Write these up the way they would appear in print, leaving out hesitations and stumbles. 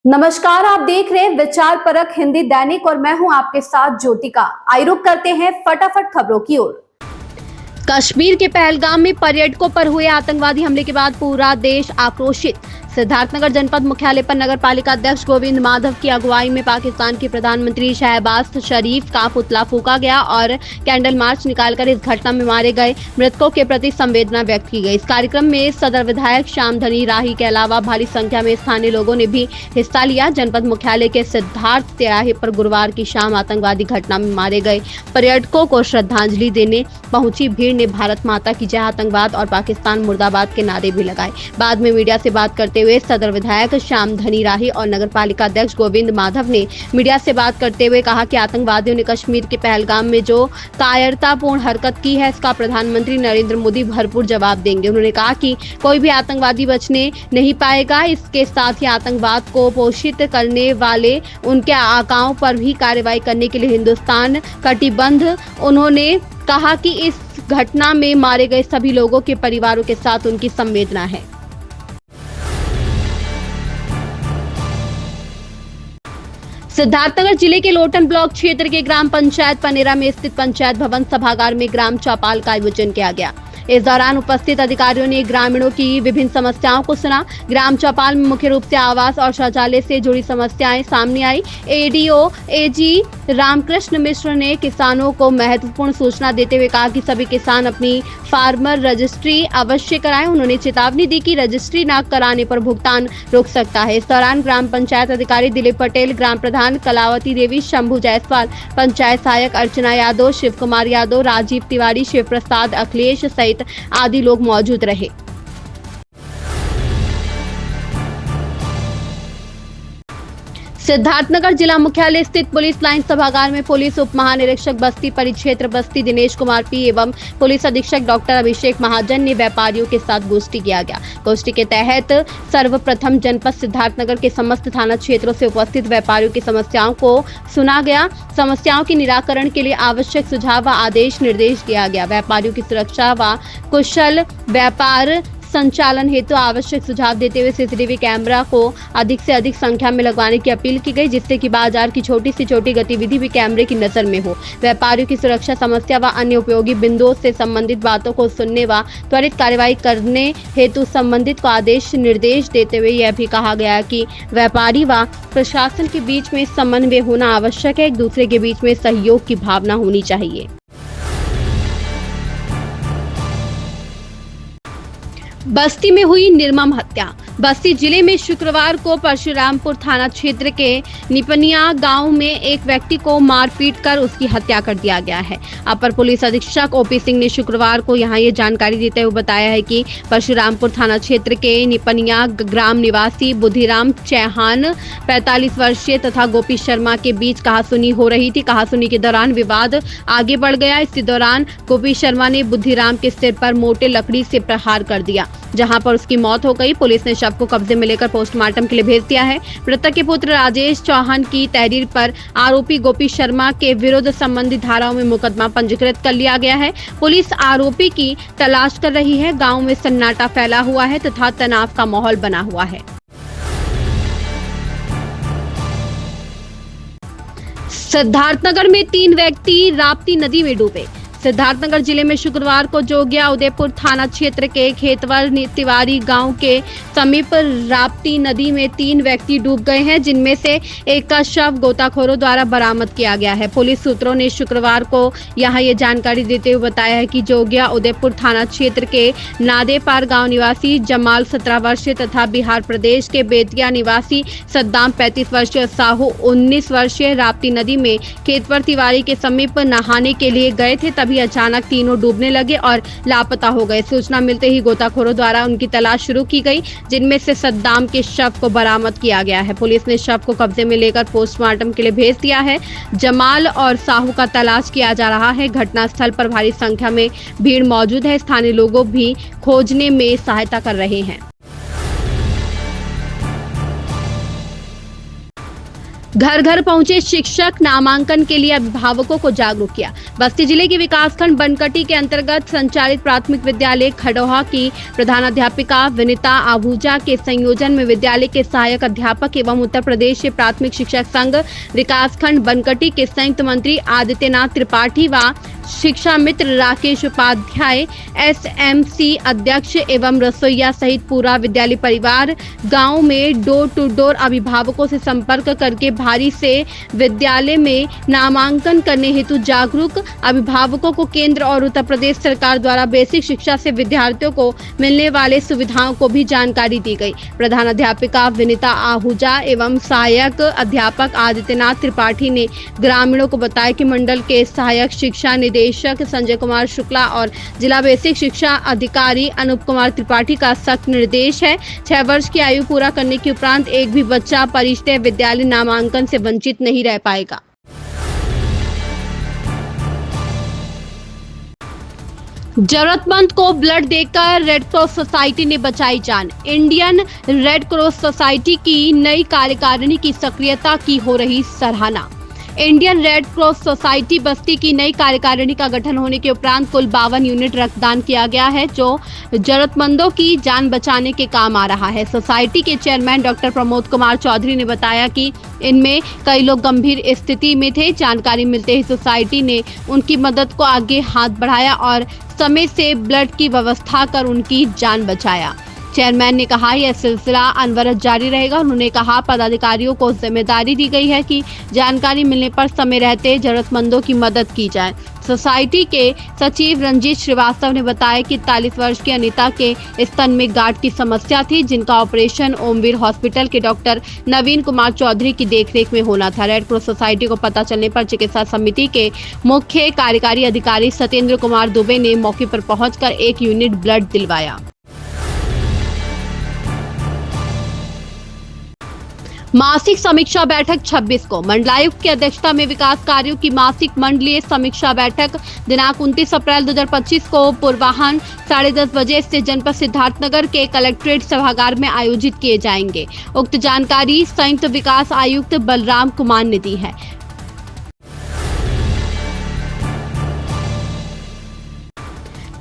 नमस्कार, आप देख रहे हैं विचार परक हिंदी दैनिक और मैं हूं आपके साथ ज्योतिका। आइए रुक करते हैं फटाफट खबरों की ओर। कश्मीर के पहलगाम में पर्यटकों पर हुए आतंकवादी हमले के बाद पूरा देश आक्रोशित। सिद्धार्थनगर जनपद मुख्यालय पर नगर पालिका अध्यक्ष गोविंद माधव की अगुवाई में पाकिस्तान के प्रधानमंत्री शहबाज शरीफ का पुतला फूंका गया और कैंडल मार्च निकालकर इस घटना में मारे गए मृतकों के प्रति संवेदना व्यक्त की गई। इस कार्यक्रम में सदर विधायक श्यामधनी राही के अलावा भारी संख्या में स्थानीय लोगों ने भी हिस्सा लिया। जनपद मुख्यालय के सिद्धार्थ तिराहे पर गुरुवार की शाम आतंकवादी घटना में मारे गए पर्यटकों को श्रद्धांजलि देने पहुंची भीड़ ने भारत माता की जय, आतंकवाद और पाकिस्तान मुर्दाबाद के नारे भी लगाए। बाद में मीडिया से बात करते हुए सदर विधायक श्यामधनी राही और नगर पालिका अध्यक्ष गोविंद माधव ने मीडिया से बात करते हुए कहा कि आतंकवादियों ने कश्मीर के पहलगाम में जो कायरतापूर्ण हरकत की है, इसका प्रधानमंत्री नरेंद्र मोदी भरपूर जवाब देंगे। उन्होंने कहा कि कोई भी आतंकवादी बचने नहीं पाएगा। इसके साथ ही आतंकवाद को पोषित करने वाले उनके आकाओं पर भी कार्रवाई करने के लिए हिंदुस्तान कटिबद्ध। उन्होंने कहा कि इस घटना में मारे गए सभी लोगों के परिवारों के साथ उनकी संवेदना है। सिद्धार्थनगर जिले के लोटन ब्लॉक क्षेत्र के ग्राम पंचायत पनेरा में स्थित पंचायत भवन सभागार में ग्राम चौपाल का आयोजन किया गया। इस दौरान उपस्थित अधिकारियों ने ग्रामीणों की विभिन्न समस्याओं को सुना। ग्राम चौपाल में मुख्य रूप से आवास और शौचालय से जुड़ी समस्याएं सामने आई। एडीओ एजी रामकृष्ण मिश्र ने किसानों को महत्वपूर्ण सूचना देते हुए कहा कि सभी किसान अपनी फार्मर रजिस्ट्री अवश्य कराएं। उन्होंने चेतावनी दी कि रजिस्ट्री न कराने पर भुगतान रुक सकता है। इस दौरान ग्राम पंचायत अधिकारी दिलीप पटेल, ग्राम प्रधान कलावती देवी, शंभू जायसवाल, पंचायत सहायक अर्चना यादव, शिव कुमार यादव, राजीव तिवारी, शिव प्रसाद, अखिलेश सहित आदि लोग मौजूद रहे। सिद्धार्थनगर जिला मुख्यालय स्थित पुलिस लाइन सभागार में पुलिस उप महानिरीक्षक बस्ती परिक्षेत्र बस्ती दिनेश कुमार पी एवं पुलिस अधीक्षक डॉक्टर अभिषेक महाजन ने व्यापारियों के साथ गोष्ठी किया गया। गोष्ठी के तहत सर्वप्रथम जनपद सिद्धार्थनगर के समस्त थाना क्षेत्रों से उपस्थित व्यापारियों की समस्याओं को सुना गया। समस्याओं के निराकरण के लिए आवश्यक सुझाव व आदेश निर्देश दिया गया। व्यापारियों की सुरक्षा व कुशल व्यापार संचालन हेतु आवश्यक सुझाव देते हुए सीसीटीवी कैमरा को अधिक से अधिक संख्या में लगवाने की अपील की गई, जिससे कि बाजार की छोटी से छोटी गतिविधि भी कैमरे की नजर में हो। व्यापारियों की सुरक्षा समस्या व अन्य उपयोगी बिंदुओं से संबंधित बातों को सुनने व त्वरित कार्रवाई करने हेतु संबंधित को आदेश निर्देश देते हुए यह भी कहा गया कि व्यापारी व प्रशासन के बीच में समन्वय होना आवश्यक है। एक दूसरे के बीच में सहयोग की भावना होनी चाहिए। बस्ती में हुई निर्मम हत्या। बस्ती जिले में शुक्रवार को परशुरामपुर थाना क्षेत्र के निपनिया गांव में एक व्यक्ति को मारपीट कर उसकी हत्या कर दिया गया है। अपर पुलिस अधीक्षक ओपी सिंह ने शुक्रवार को यहां ये जानकारी देते हुए बताया है कि परशुरामपुर थाना क्षेत्र के निपनिया ग्राम निवासी बुद्धिराम चौहान 45 वर्षीय तथा गोपी शर्मा के बीच कहासुनी हो रही थी। कहासुनी के दौरान विवाद आगे बढ़ गया। इसी दौरान गोपी शर्मा ने बुद्धिराम के सिर पर मोटे लकड़ी से प्रहार कर दिया, जहां पर उसकी मौत हो गई। पुलिस ने शव को कब्जे में लेकर पोस्टमार्टम के लिए भेज दिया है। मृतक के पुत्र राजेश चौहान की तहरीर पर आरोपी गोपी शर्मा के विरुद्ध संबंधित धाराओं में मुकदमा पंजीकृत कर लिया गया है। पुलिस आरोपी की तलाश कर रही है। गांव में सन्नाटा फैला हुआ है तथा तनाव का माहौल बना हुआ है। सिद्धार्थनगर में 3 व्यक्ति राप्ती नदी में डूबे। सिद्धार्थनगर जिले में शुक्रवार को जोगिया उदयपुर थाना क्षेत्र के खेतवर तिवारी गांव के समीप राप्ती नदी में 3 व्यक्ति डूब गए हैं, जिनमें से एक का शव गोताखोरों द्वारा बरामद किया गया है। पुलिस सूत्रों ने शुक्रवार को यहां ये जानकारी देते हुए बताया है कि जोगिया उदयपुर थाना क्षेत्र के नादेपार गांव निवासी जमाल 17 वर्षीय तथा बिहार प्रदेश के बेतिया निवासी सद्दाम 35 वर्षीय और साहू 19 वर्षीय राप्ती नदी में खेतवर तिवारी के समीप नहाने के लिए गए थे। तभी अचानक तीनों डूबने लगे और लापता हो गए। सूचना मिलते ही गोताखोरों द्वारा उनकी तलाश शुरू की गई, जिनमें से सद्दाम के शव को बरामद किया गया है। पुलिस ने शव को कब्जे में लेकर पोस्टमार्टम के लिए भेज दिया है। जमाल और साहू का तलाश किया जा रहा है। घटनास्थल पर भारी संख्या में भीड़ मौजूद है। स्थानीय लोगों भी खोजने में सहायता कर रहे हैं। घर घर पहुंचे शिक्षक, नामांकन के लिए अभिभावकों को जागरूक किया। बस्ती जिले के विकासखंड बनकटी के अंतर्गत संचालित प्राथमिक विद्यालय खड़ोहा की प्रधानाध्यापिका विनीता आहूजा के संयोजन में विद्यालय के सहायक अध्यापक एवं उत्तर प्रदेश के प्राथमिक शिक्षक संघ विकासखंड बनकटी के संयुक्त मंत्री आदित्यनाथ त्रिपाठी व शिक्षा मित्र राकेश उपाध्याय, SMC अध्यक्ष एवं रसोईया सहित पूरा विद्यालय परिवार गांव में डोर टू डोर अभिभावकों से संपर्क करके भारी से विद्यालय में नामांकन करने हेतु जागरूक। अभिभावकों को केंद्र और उत्तर प्रदेश सरकार द्वारा बेसिक शिक्षा से विद्यार्थियों को मिलने वाले सुविधाओं को भी जानकारी दी गई। प्रधानाध्यापिका विनीता आहूजा एवं सहायक अध्यापक आदित्यनाथ त्रिपाठी ने ग्रामीणों को बताया कि मंडल के सहायक शिक्षा निदेशक संजय कुमार शुक्ला और जिला बेसिक शिक्षा अधिकारी अनूप कुमार त्रिपाठी का सख्त निर्देश है। 6 वर्ष की आयु पूरा करने के उपरांत एक भी बच्चा परिचय विद्यालय नामांकन से वंचित नहीं रह पाएगा। जरूरतमंद को ब्लड देकर रेड क्रॉस सोसाइटी ने बचाई जान। इंडियन रेड क्रॉस सोसाइटी की नई कार्यकारिणी की सक्रियता की हो रही सराहना। इंडियन रेड क्रॉस सोसाइटी बस्ती की नई कार्यकारिणी का गठन होने के उपरांत कुल 52 यूनिट रक्तदान किया गया है, जो जरूरतमंदों की जान बचाने के काम आ रहा है। सोसाइटी के चेयरमैन डॉक्टर प्रमोद कुमार चौधरी ने बताया कि इनमें कई लोग गंभीर स्थिति में थे। जानकारी मिलते ही सोसाइटी ने उनकी मदद को आगे हाथ बढ़ाया और समय से ब्लड की व्यवस्था कर उनकी जान बचाया। चेयरमैन ने कहा यह सिलसिला अनवरत जारी रहेगा। उन्होंने कहा पदाधिकारियों को जिम्मेदारी दी गई है कि जानकारी मिलने पर समय रहते जरूरतमंदों की मदद की जाए। सोसाइटी के सचिव रंजीत श्रीवास्तव ने बताया कि 41 वर्ष की अनीता के स्तन में गांठ की समस्या थी, जिनका ऑपरेशन ओमवीर हॉस्पिटल के डॉक्टर नवीन कुमार चौधरी की देखरेख में होना था। रेड क्रॉस सोसाइटी को पता चलने पर चिकित्सा समिति के मुख्य कार्यकारी अधिकारी सत्येंद्र कुमार दुबे ने मौके पर पहुंचकर 1 यूनिट ब्लड दिलवाया। मासिक समीक्षा बैठक 26 को मंडलायुक्त की अध्यक्षता में विकास कार्यों की मासिक मंडलीय समीक्षा बैठक दिनांक 29 अप्रैल 2025 को पूर्वाह्न 10:30 बजे से जनपद सिद्धार्थनगर के कलेक्ट्रेट सभागार में आयोजित किए जाएंगे। उक्त जानकारी संयुक्त विकास आयुक्त बलराम कुमार ने दी है।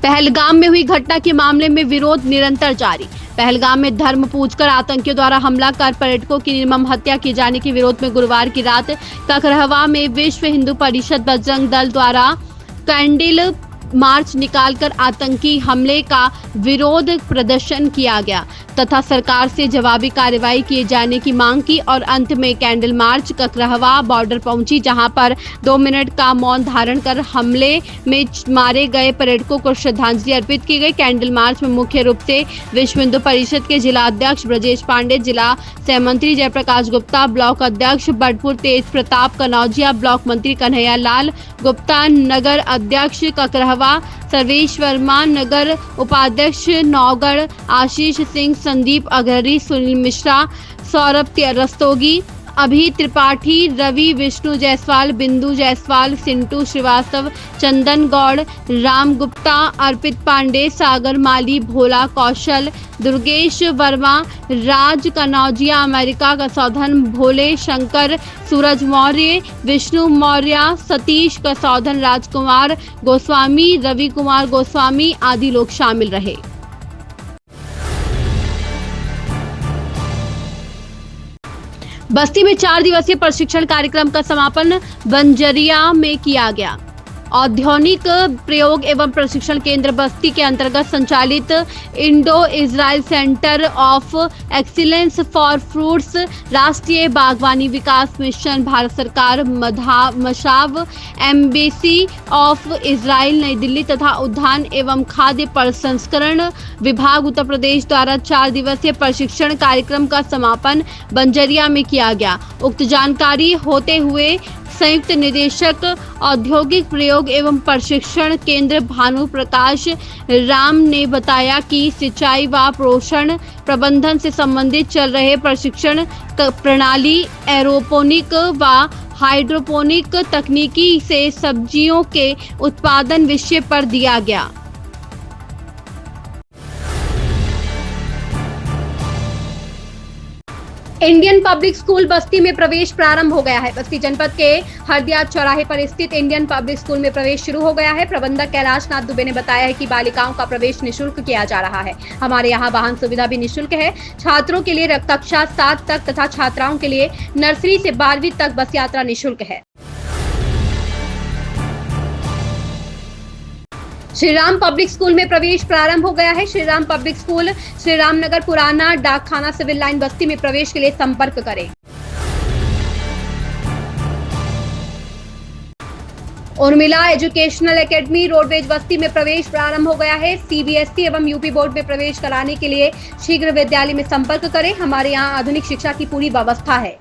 पहलगाम में हुई घटना के मामले में विरोध निरंतर जारी। पहलगाम में धर्म पूजकर आतंकियों द्वारा हमला कर पर्यटकों की निर्मम हत्या किए जाने के विरोध में गुरुवार की रात ककरहवा में विश्व हिंदू परिषद बजरंग दल द्वारा कैंडल मार्च निकालकर आतंकी हमले का विरोध प्रदर्शन किया गया तथा सरकार से जवाबी कार्रवाई किए जाने की मांग की और अंत में कैंडल मार्च ककरहवा बॉर्डर पहुंची, जहां पर 2 मिनट का मौन धारण कर हमले में मारे गए पर्यटकों को श्रद्धांजलि अर्पित की गई। कैंडल मार्च में मुख्य रूप से विश्व हिंदू परिषद के जिला अध्यक्ष ब्रजेश पांडे, जिला सहमंत्री जयप्रकाश गुप्ता, ब्लॉक अध्यक्ष बटपुर तेज प्रताप कनौजिया, ब्लॉक मंत्री कन्हैया लाल गुप्ता, नगर अध्यक्ष ककरहवा सर्वेश वर्मा, नगर उपाध्यक्ष नौगढ़ आशीष सिंह, संदीप अग्रहरी, सुनील मिश्रा, सौरभ रस्तोगी, अभी त्रिपाठी, रवि विष्णु जायसवाल, बिंदु जायसवाल, सिंटू श्रीवास्तव, चंदन गौड़, राम गुप्ता, अर्पित पांडे, सागर माली, भोला कौशल, दुर्गेश वर्मा, राज कनौजिया, अमेरिका कसौधन, भोले शंकर, सूरज मौर्य, विष्णु मौर्य, सतीश कसौधन, राजकुमार गोस्वामी, रवि कुमार गोस्वामी आदि लोग शामिल रहे। बस्ती में 4 दिवसीय प्रशिक्षण कार्यक्रम का समापन बंजरिया में किया गया। औद्योगिक प्रयोग एवं प्रशिक्षण केंद्र बस्ती के अंतर्गत संचालित Indo Israel centre of excellence for fruits, राष्ट्रीय बागवानी विकास मिशन, भारत सरकार, मशाव, एम्बेसी ऑफ इजराइल नई दिल्ली तथा उद्यान एवं खाद्य प्रसंस्करण विभाग उत्तर प्रदेश द्वारा 4 दिवसीय प्रशिक्षण कार्यक्रम का समापन बंजरिया में किया गया। उक्त जानकारी होते हुए संयुक्त निदेशक औद्योगिक प्रयोग एवं प्रशिक्षण केंद्र भानु प्रकाश राम ने बताया कि सिंचाई व पोषण प्रबंधन से संबंधित चल रहे प्रशिक्षण प्रणाली एरोपोनिक व हाइड्रोपोनिक तकनीकी से सब्जियों के उत्पादन विषय पर दिया गया। इंडियन पब्लिक स्कूल बस्ती में प्रवेश प्रारंभ हो गया है। बस्ती जनपद के हरदिया चौराहे पर स्थित इंडियन पब्लिक स्कूल में प्रवेश शुरू हो गया है। प्रबंधक कैलाश नाथ दुबे ने बताया है कि बालिकाओं का प्रवेश निःशुल्क किया जा रहा है। हमारे यहाँ वाहन सुविधा भी निःशुल्क है। छात्रों के लिए कक्षा 7 तक तथा छात्राओं के लिए नर्सरी से 12वीं तक बस यात्रा निःशुल्क है। श्रीराम पब्लिक स्कूल में प्रवेश प्रारंभ हो गया है। श्रीराम पब्लिक स्कूल श्रीराम नगर पुराना डाकखाना सिविल लाइन बस्ती में प्रवेश के लिए संपर्क करें। उर्मिला एजुकेशनल एकेडमी रोडवेज बस्ती में प्रवेश प्रारंभ हो गया है। सीबीएसई एवं यूपी बोर्ड में प्रवेश कराने के लिए शीघ्र विद्यालय में संपर्क करें। हमारे यहाँ आधुनिक शिक्षा की पूरी व्यवस्था है।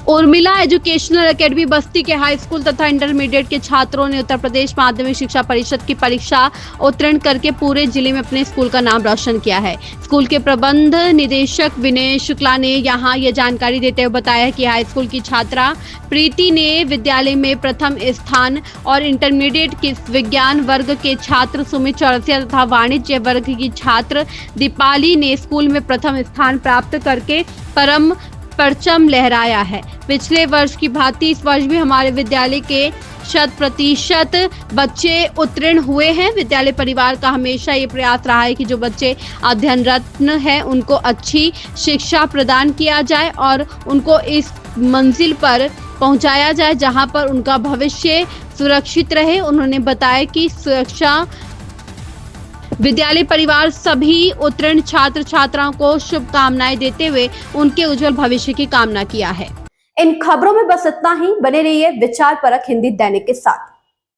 उर्मिला एजुकेशनल एकेडमी बस्ती के हाई स्कूल तथा इंटरमीडिएट के छात्रों ने उत्तर प्रदेश माध्यमिक शिक्षा परिषद की परीक्षा उत्तीर्ण करके पूरे जिले में अपने स्कूल का नाम रोशन किया है। स्कूल के प्रबंध निदेशक विनय शुक्ला ने यहां ये जानकारी देते हुए बताया कि हाई स्कूल की छात्रा प्रीति ने विद्यालय में प्रथम स्थान और इंटरमीडिएट के विज्ञान वर्ग के छात्र सुमित चौरसिया तथा वाणिज्य वर्ग की छात्र दीपाली ने स्कूल में प्रथम स्थान प्राप्त करके परचम लहराया है। पिछले वर्ष की भांति इस वर्ष भी हमारे विद्यालय के 100% बच्चे उत्तीर्ण हुए हैं। विद्यालय परिवार का हमेशा ये प्रयास रहा है कि जो बच्चे अध्ययनरत हैं उनको अच्छी शिक्षा प्रदान किया जाए और उनको इस मंजिल पर पहुंचाया जाए जहां पर उनका भविष्य सुरक्षित रहे। उन्होंने बताया कि सुरक्षा विद्यालय परिवार सभी उत्तीर्ण छात्र छात्राओं को शुभकामनाएं देते हुए उनके उज्जवल भविष्य की कामना किया है। इन खबरों में बस इतना ही। बने रहिए विचार परक हिंदी दैनिक के साथ।